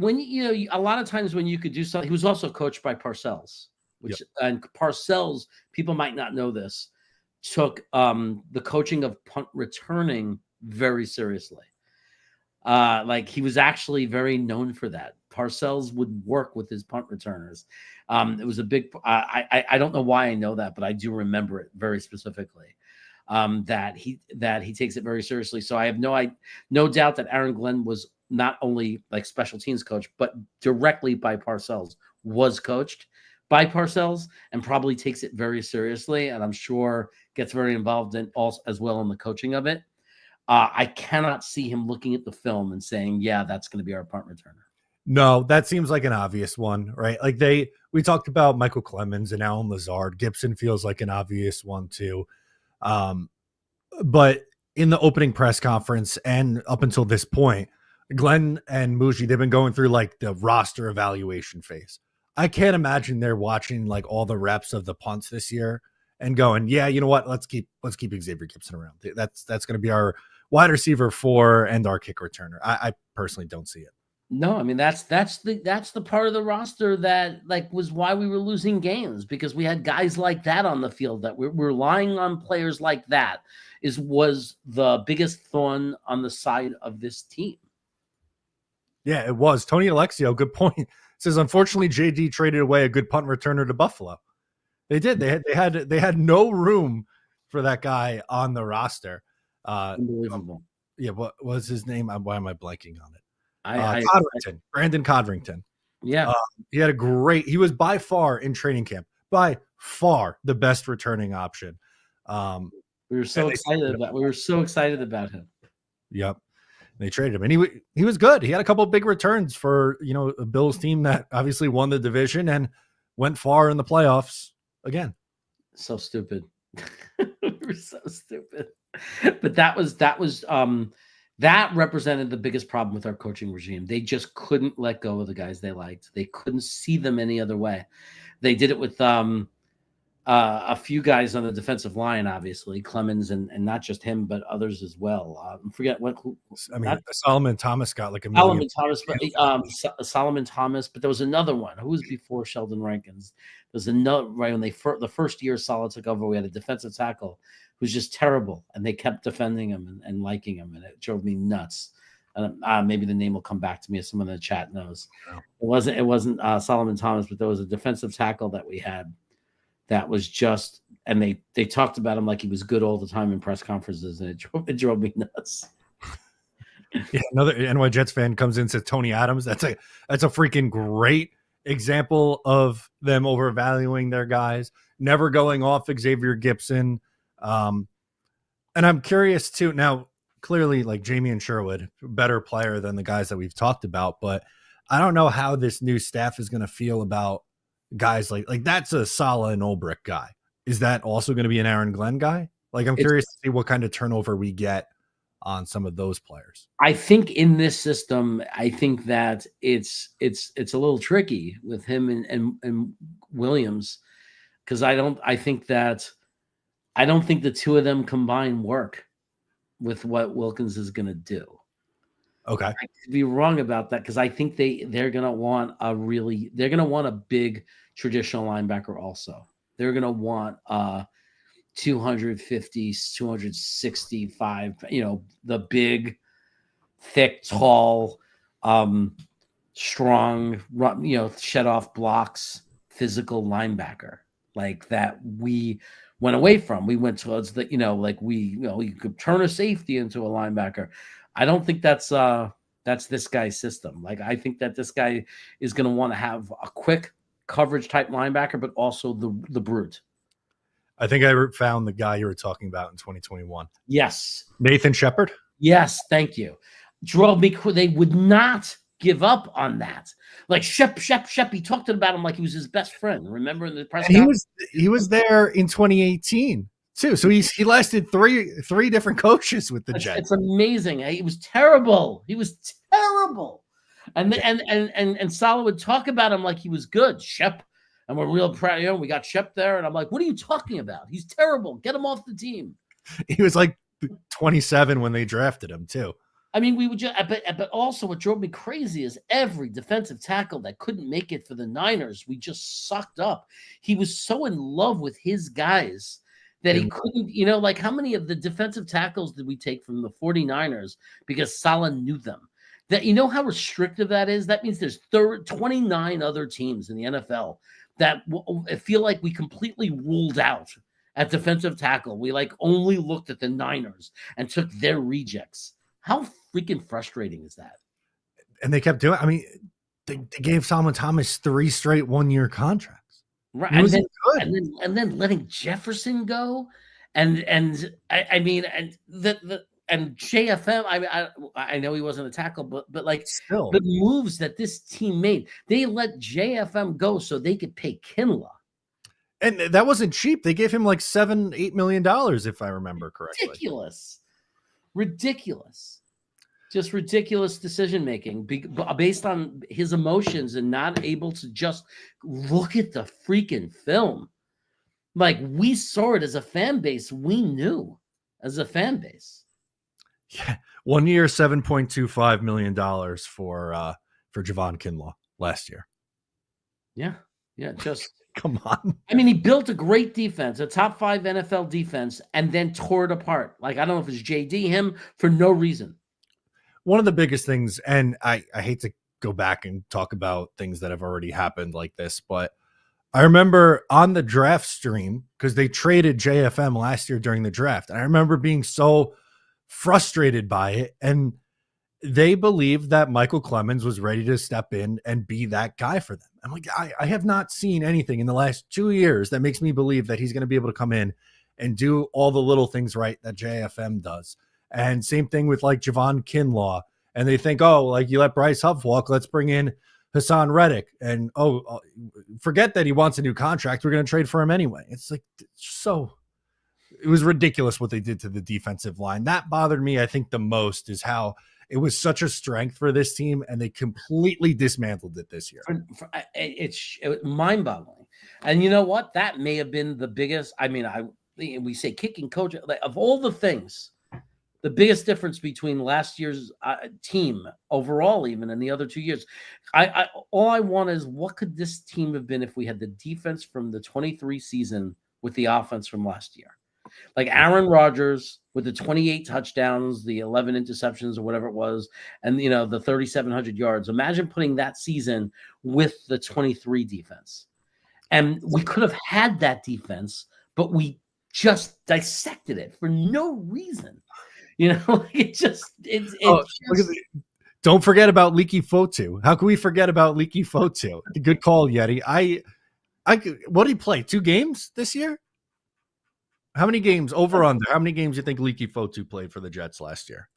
a lot of times when you could do something, he was also coached by Parcells, and Parcells, people might not know this, took the coaching of punt returning very seriously. He was actually very known for that. Parcells would work with his punt returners. It was a big. I don't know why I know that, but I do remember it very specifically. That he takes it very seriously. So I have no doubt that Aaron Glenn was not only like special teams coach, but directly by Parcells, was coached by Parcells, and probably takes it very seriously. And I'm sure gets very involved in also as well in the coaching of it. I cannot see him looking at the film and saying, yeah, that's going to be our punt returner. No, that seems like an obvious one, right? Like we talked about Michael Clemens and Allen Lazard. Gibson feels like an obvious one too. But in the opening press conference and up until this point, Glenn and Muji, they've been going through like the roster evaluation phase. I can't imagine they're watching like all the reps of the punts this year and going, yeah, you know what? Let's keep Xavier Gipson around. That's going to be our wide receiver 4 and our kick returner. I personally don't see it. No, I mean that's the part of the roster that was why we were losing games, because we had guys like that on the field that we're relying on players like that was the biggest thorn on the side of this team. Yeah, it was. Tony Alexio, good point. Says, unfortunately, JD traded away a good punt returner to Buffalo. They did. They had no room for that guy on the roster. Unbelievable. Yeah, what was his name? Why am I blanking on it? Brandon Codrington. Yeah. He was by far in training camp, by far the best returning option. We were so excited about him. Yep. They traded him, and he was good. He had a couple of big returns for a Bills team that obviously won the division and went far in the playoffs again. So stupid. We're so stupid. But that represented the biggest problem with our coaching regime. They just couldn't let go of the guys they liked. They couldn't see them any other way. They did it with a few guys on the defensive line, obviously Clemens and not just him, but others as well. Forget what. Solomon Thomas got like $1 million. Solomon Thomas, but there was another one. Who was before Sheldon Rankins? There's another right when the first year Saleh took over. We had a defensive tackle who was just terrible, and they kept defending him and liking him, and it drove me nuts. Maybe the name will come back to me if someone in the chat knows. No. It wasn't Solomon Thomas, but there was a defensive tackle that we had that was just, and they talked about him like he was good all the time in press conferences, and it drove me nuts. Yeah, another NY Jets fan comes in and says Tony Adams. That's a freaking great example of them overvaluing their guys, never going off Xavier Gipson. And I'm curious too. Now, clearly, like Jamie Sherwood, better player than the guys that we've talked about, but I don't know how this new staff is going to feel about guys like that's a Saleh and Ulbrich guy. Is that also going to be an Aaron Glenn guy? Like, I'm curious to see what kind of turnover we get on some of those players. I think in this system, I think that it's a little tricky with him and Williams, because I don't think the two of them combined work with what Wilkins is going to do. Okay. I could be wrong about that, because I think they're going to want a big traditional linebacker also. They're going to want 250, 265, the big, thick, tall, strong, shed off blocks, physical linebacker like that we went away from. We went towards you could turn a safety into a linebacker. I don't think that's this guy's system. Like, I think that this guy is going to want to have a quick coverage type linebacker, but also the brute. I think I found the guy you were talking about in 2021. Yes. Nathan Shepard? Yes, thank you. Drove me. They would not give up on that. Like Shep, he talked about him like he was his best friend. Remember in the press conference? He was there in 2018 too. So he lasted three different coaches with the Jets. It's amazing. He was terrible. And Saleh would talk about him like he was good. Shep. And we're real proud. We got Shep there. And I'm like, what are you talking about? He's terrible. Get him off the team. He was like 27 when they drafted him too. I mean, we would just, but also what drove me crazy is every defensive tackle that couldn't make it for the Niners, we just sucked up. He was so in love with his guys that he couldn't, like how many of the defensive tackles did we take from the 49ers because Saleh knew them? That, how restrictive that is? That means there's 29 other teams in the NFL that feel like we completely ruled out at defensive tackle. We only looked at the Niners and took their rejects. How freaking frustrating is that? And they kept doing. I mean, they gave Solomon Thomas 3 straight 1-year contracts. Right, and then letting Jefferson go, and JFM. I know he wasn't a tackle, but still the moves that this team made, they let JFM go so they could pay Kinlaw. And that wasn't cheap. They gave him like $7-8 million, if I remember correctly. Ridiculous. Just ridiculous decision making based on his emotions and not able to just look at the freaking film. Like, we saw it as a fan base. We knew as a fan base. Yeah, 1 year, $7.25 million for Javon Kinlaw last year. Yeah, just come on. I mean, he built a great defense, a top 5 NFL defense, and then tore it apart. Like, I don't know if it's JD him for no reason. One of the biggest things, and I hate to go back and talk about things that have already happened like this, but I remember on the draft stream, because they traded JFM last year during the draft, and I remember being so frustrated by it, and they believed that Michael Clemens was ready to step in and be that guy for them. I'm like, I have not seen anything in the last 2 years that makes me believe that he's going to be able to come in and do all the little things right that JFM does. And same thing with like 𝐒𝐿𝐵𝐞𝐞. And they think, oh, like you let Bryce Huff walk, let's bring in Hassan Reddick. And forget that he wants a new contract. We're going to trade for him anyway. It's like it was ridiculous what they did to the defensive line. That bothered me, I think, the most is how it was such a strength for this team, and they completely dismantled it this year. It's mind-boggling. And you know what? That may have been the biggest. I mean, we say kicking coach, like, of all the things, the biggest difference between last year's team overall, even, and the other 2 years. All I want is, what could this team have been if we had the defense from the 23 season with the offense from last year? Like Aaron Rodgers with the 28 touchdowns, the 11 interceptions or whatever it was, and the 3,700 yards. Imagine putting that season with the 23 defense. And we could have had that defense, but we just dissected it for no reason. Don't forget about Leaky Fotu. How can we forget about Leaky Fotu? Good call, Yeti. What did he play? 2 games this year? How many games over under? How many games do you think Leaky Fotu played for the Jets last year?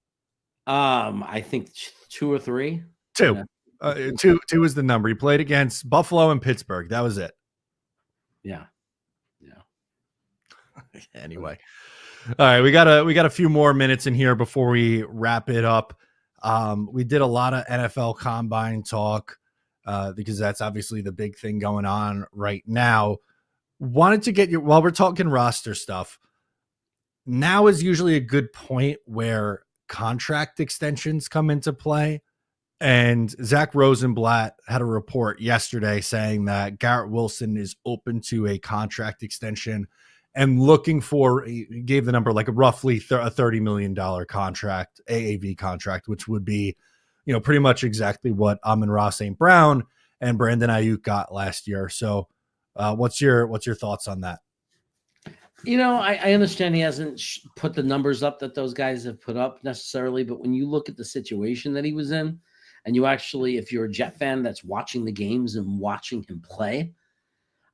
I think 2 or 3. 2. Yeah. Two is the number. He played against Buffalo and Pittsburgh. That was it. Yeah. Anyway. All right, we got a few more minutes in here before we wrap it up. We did a lot of NFL Combine talk because that's obviously the big thing going on right now. Wanted to get while we're talking roster stuff, now is usually a good point where contract extensions come into play. And Zach Rosenblatt had a report yesterday saying that Garrett Wilson is open to a contract extension and looking for, he gave the number like a roughly a $30 million contract, AAV contract, which would be, pretty much exactly what Amon-Ra St. Brown and Brandon Ayuk got last year. So what's your thoughts on that? I understand he hasn't put the numbers up that those guys have put up necessarily, but when you look at the situation that he was in, and you actually, if you're a Jet fan that's watching the games and watching him play,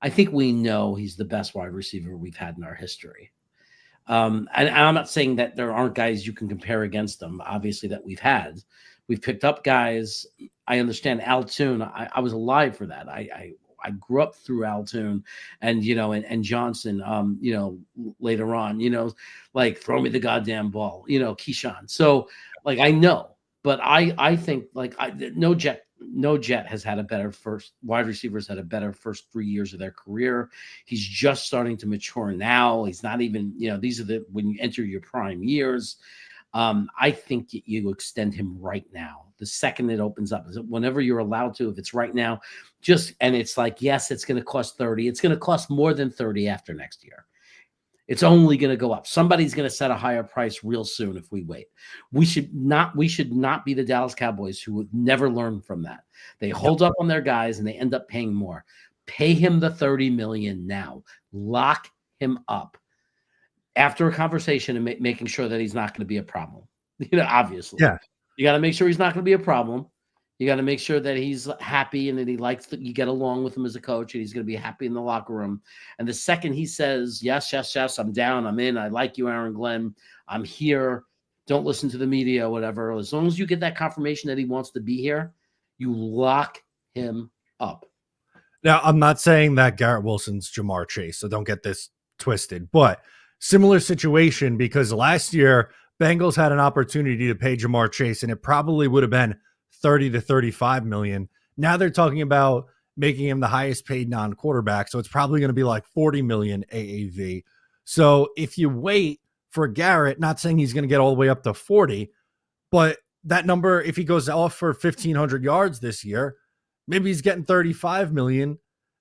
I think we know he's the best wide receiver we've had in our history. And I'm not saying that there aren't guys you can compare against him, obviously, that we've had. We've picked up guys. I understand Al-Toon. I was alive for that. I grew up through Al-Toon and, and Johnson, later on, like throw me the goddamn ball, Keyshawn. So like, I know, but I think like no Jet has had a better wide receivers had a better first 3 years of their career. He's just starting to mature now. He's not even, these are when you enter your prime years. I think you extend him right now. The second it opens up, whenever you're allowed to, if it's right now, and it's like, yes, it's going to cost 30. It's going to cost more than 30 after next year. It's only going to go up. Somebody's going to set a higher price real soon if we wait. We should not be the Dallas Cowboys who would never learn from that. They hold up on their guys and they end up paying more. Pay him the $30 million now. Lock him up after a conversation and making sure that he's not going to be a problem. Obviously. Yeah. You got to make sure he's not going to be a problem. You got to make sure that he's happy and that he likes that you get along with him as a coach and he's going to be happy in the locker room. And the second he says, yes, I'm down, I'm in, I like you, Aaron Glenn, I'm here, don't listen to the media, whatever. As long as you get that confirmation that he wants to be here, you lock him up. Now, I'm not saying that Garrett Wilson's Jamar Chase, so don't get this twisted, but similar situation because last year Bengals had an opportunity to pay Jamar Chase and it probably would have been 30 to 35 million. Now they're talking about making him the highest paid non-quarterback. So it's probably going to be like 40 million AAV. So if you wait for Garrett, not saying he's going to get all the way up to 40, but that number, if he goes off for 1,500 yards this year, maybe he's getting 35 million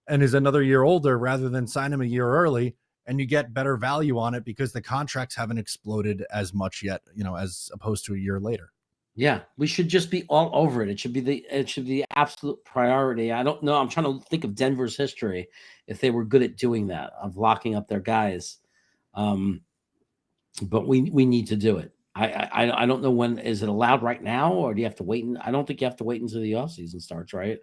and is another year older rather than sign him a year early. And you get better value on it because the contracts haven't exploded as much yet, as opposed to a year later. Yeah, we should just be all over it. It should be the absolute priority. I don't know. I'm trying to think of Denver's history if they were good at doing that, of locking up their guys. But we need to do it. I don't know when. Is it allowed right now, or do you have to wait? I don't think you have to wait until the offseason starts, right?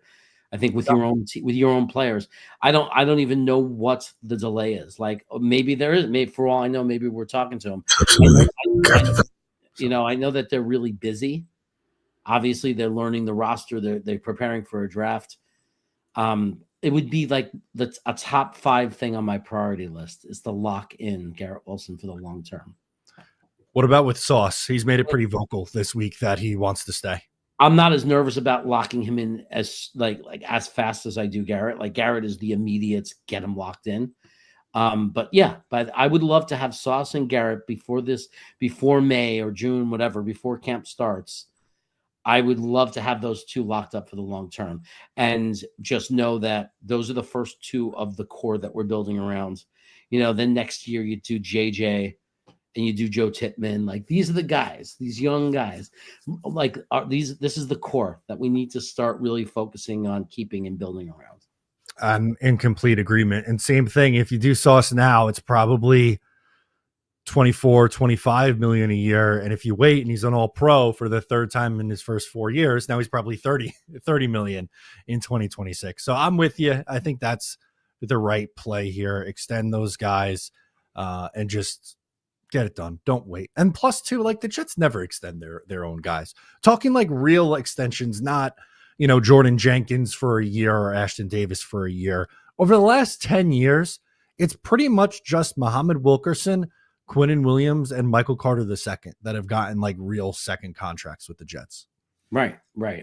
I think with your own players. I don't even know what the delay is. Like maybe there is. Maybe for all I know, maybe we're talking to him. You know, I know that they're really busy. Obviously, they're learning the roster. They're preparing for a draft. It would be like a top 5 thing on my priority list is to lock in Garrett Wilson for the long term. What about with Sauce? He's made it pretty vocal this week that he wants to stay. I'm not as nervous about locking him in as as fast as I do Garrett. Like Garrett is the immediate get him locked in. But I would love to have Sauce and Garrett before May or June, whatever, before camp starts. I would love to have those 2 locked up for the long term, and just know that those are the first 2 of the core that we're building around. You know, then next year you do JJ and you do Joe Tittman. Like these are the guys, these young guys. Like this is the core that we need to start really focusing on keeping and building around. I'm in complete agreement. And same thing, if you do Sauce now, it's probably 24, 25 million a year. And if you wait and he's an all pro for the 3rd time in his first 4 years, now he's probably 30 million in 2026. So I'm with you. I think that's the right play here. Extend those guys and just get it done. Don't wait. And plus too, like the Jets never extend their own guys. Talking like real extensions, not, you know, Jordan Jenkins for a year or Ashton Davis for a year. Over the last 10 years, it's pretty much just Muhammad Wilkerson, Quinnen Williams, and Michael Carter II that have gotten like real second contracts with the Jets. Right.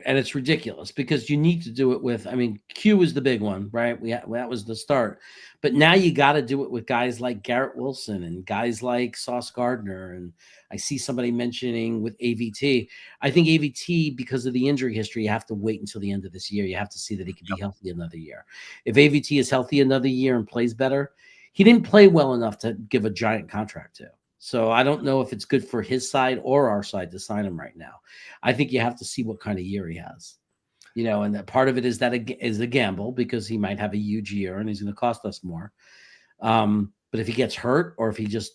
And it's ridiculous because you need to do it with, I mean, Q is the big one, right? That was the start. But now you got to do it with guys like Garrett Wilson and guys like Sauce Gardner. And I see somebody mentioning with AVT. I think AVT, because of the injury history, you have to wait until the end of this year. You have to see that he can be healthy another year. If AVT is healthy another year and plays better, he didn't play well enough to give a giant contract to. So I don't know if it's good for his side or our side to sign him right now. I think you have to see what kind of year he has, you know, and that part of it is that is a gamble because he might have a huge year and he's going to cost us more. But if he gets hurt or if he just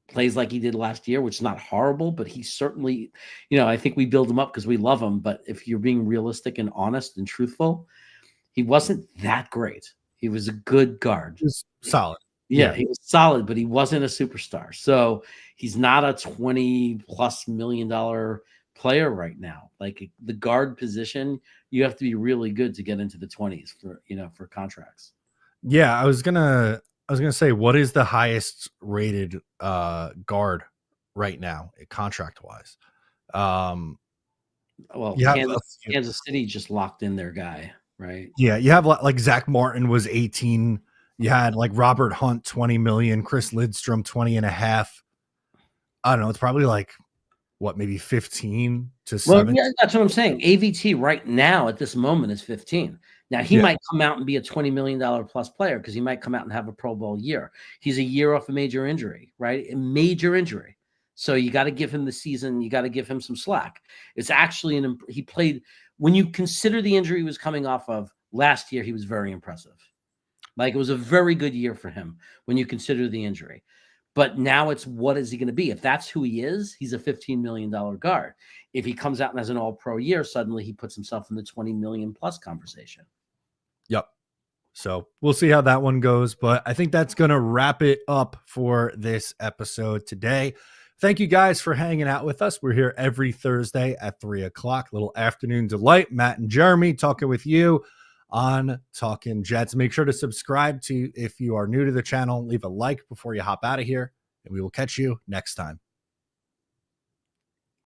plays like he did last year, which is not horrible, but he certainly, you know, I think we build him up because we love him. But if you're being realistic and honest and truthful, he wasn't that great. He was a good guard. He was solid. Yeah, he was solid, but he wasn't a superstar. So he's not a $20+ million player right now. Like the guard position, you have to be really good to get into the 20s for contracts. Yeah, I was gonna say, what is the highest rated guard right now, contract wise? Well, Kansas City just locked in their guy, right? Yeah, you have like Zach Martin was 18. You had like Robert Hunt, 20 million, Chris Lidstrom, 20 and a half. I don't know. It's probably like what, maybe 15 to 7. Yeah, that's what I'm saying. AVT right now at this moment is 15. Now he might come out and be a $20 million plus player because he might come out and have a Pro Bowl year. He's a year off a major injury, right? A major injury. So you got to give him the season. You got to give him some slack. It's actually he played, when you consider the injury he was coming off of last year, he was very impressive. Like it was a very good year for him when you consider the injury. But now it's, what is he going to be? If that's who he is, he's a $15 million guard. If he comes out and has an all-pro year, suddenly he puts himself in the 20 million plus conversation. Yep. So we'll see how that one goes. But I think that's going to wrap it up for this episode today. Thank you guys for hanging out with us. We're here every Thursday at 3 o'clock. Little afternoon delight. Matt and Jeremy talking with you on Talkin' Jets. Make sure to subscribe if you are new to the channel. Leave a like before you hop out of here, and we will catch you next time.